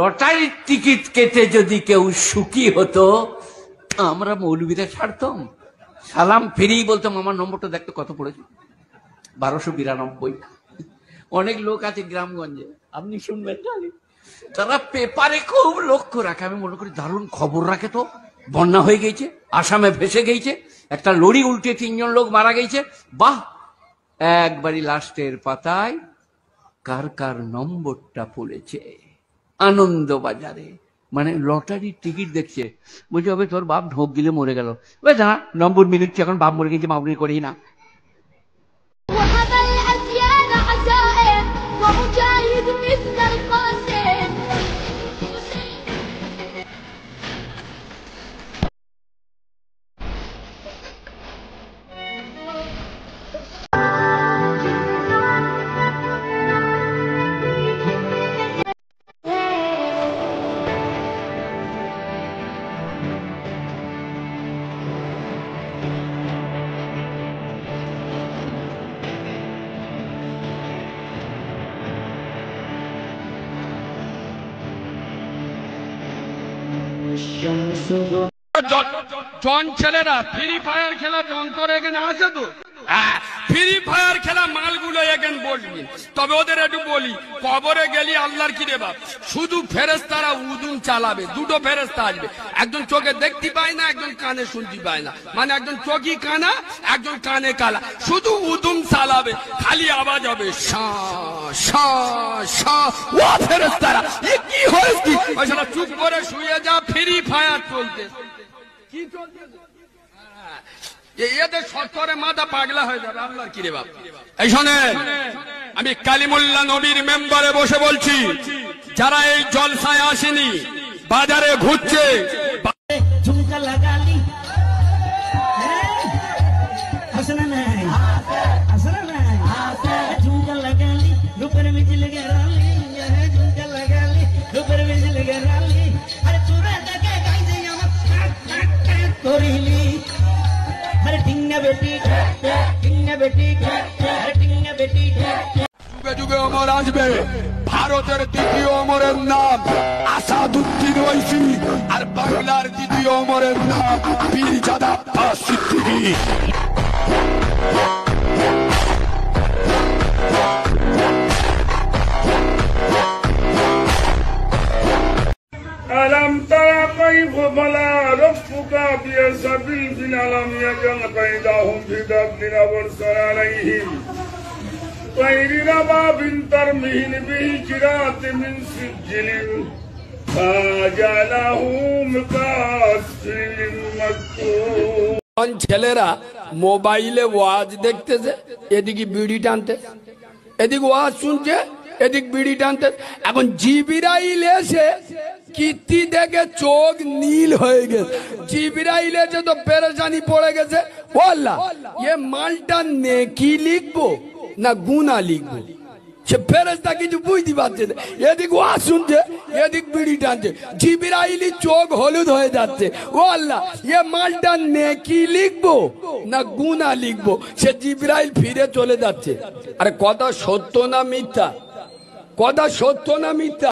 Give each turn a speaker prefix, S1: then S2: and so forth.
S1: লটারির টিকিট কেটে যদি কেউ সুখী হতো আমরা মৌলবীরা ছাড়তাম, সালাম ফিরেই বলতাম আমার নম্বরটা দেখতে কত পড়েছে, 1292। অনেক লোক আছে গ্রামগঞ্জে, আপনি শুনবেন তারা পেপারে খুব লক্ষ্য রাখে। আমি মনে করি দারুণ খবর রাখে তো, বন্যা হয়ে গেছে, আসামে ভেসে গেছে, একটা লরি উল্টে 3 জন লোক মারা গেছে, বাহ। একবারই লাস্টের পাতায় কার কার নম্বরটা পড়েছে আনন্দবাজারে, মানে লটারির টিকিট দেখছে, বলছে হবে তোর বাপ ঢোক গিলে মরে গেল, না নম্বর মিলুচ্ছে, এখন বাপ মরে গেছে মামনি করি না।
S2: জন ছেলেরা ফ্রি ফায়ার খেলা যন্ত্র এখানে আছে তো, ফ্রি ফায়ার খেলা মালগুলো এখানে বসবি। তবে ওদের একটু বলি, কবরে গেলি আল্লাহর কি রে বাপ, শুধু ফেরেশতারা উদুম চালাবে, দুটো ফেরেশতা আসবে, একজন চোখে দেখতে পায় না, একজন কানে শুনতে পায় না, মানে একজন চোখই কানা, একজন কানে কালা, শুধু উদুম চালাবে, খালি আওয়াজ হবে শা শা শা। ও ফেরেশতারা এ কি হয়েছে, ওইসব চুপ করে শুয়ে যা, ফ্রি ফায়ার চলতে কি চলছে, এদের সত্তরে মাথা পাগলা হয়ে যাবে আল্লাহর কি রে বাপ। এই শোনেন, আমি কালিমুল্লাহ নবীর মেম্বারে বসে বলছি, যারা এই জলসায় আসেনি, বাজারে ঘুরছে,
S3: ঝুমকা লাগালি হাসনা নাই হাসনা নাই ঝুমকা লাগালি রূপের মিছিল গেরালি, ঝুমকা লাগালি রূপের মিছিল গেরালি, আরে তোরা দেখে গাইছে আমার করিলি, আরে টিঙ্গা বেটি টিঙ্গা বেটি আরে টিঙ্গা বেটি।
S2: যুগে যুগে অমর আসবে ভারতের দ্বিতীয় অমরের নাম আসাদুদ্দিন ওয়াইসি, আর বাংলার দ্বিতীয় অমরের নাম পীরজাদা সিদ্দিকী।
S4: ألم تر كيف بلى ربك بأسفل ألم يجعل كيدهم في تضليل وأرسل عليهم طير أبابيل ترميهم بحجارة من سجيل فجعلهم كعصف مأكول।
S2: ছেলেরা মোবাইলে ওয়াজ দেখতেছে, এদিকে বিড়ি টানতে, এদিকে ওয়াজ শুনছে, এদিক বিড়ি টানতে। এখন জিবরাইল এসে কীর্তি দেখে চোখ নীল হয়ে গেছে, জিবরাইল এসে তো পেরেশানি পড়ে গেছে, ও আল্লাহ এ মালটা নেকি লিখবো না গুনাহ লিখবো, সে ফেরেশতা কিছু বুঝতে পারছে না, এদিক ওয়াজ শুনছে, এদিক বিড়ি টানছে, জিবরাইল চোখ হলুদ হয়ে যাচ্ছে, ও আল্লাহ এ মালটা নেকি লিখবো না গুনাহ লিখবো, সে জিবরাইল ফিরে চলে যাচ্ছে। আরে কথা সত্য না মিথ্যা, কথা সত্য না মিথ্যা?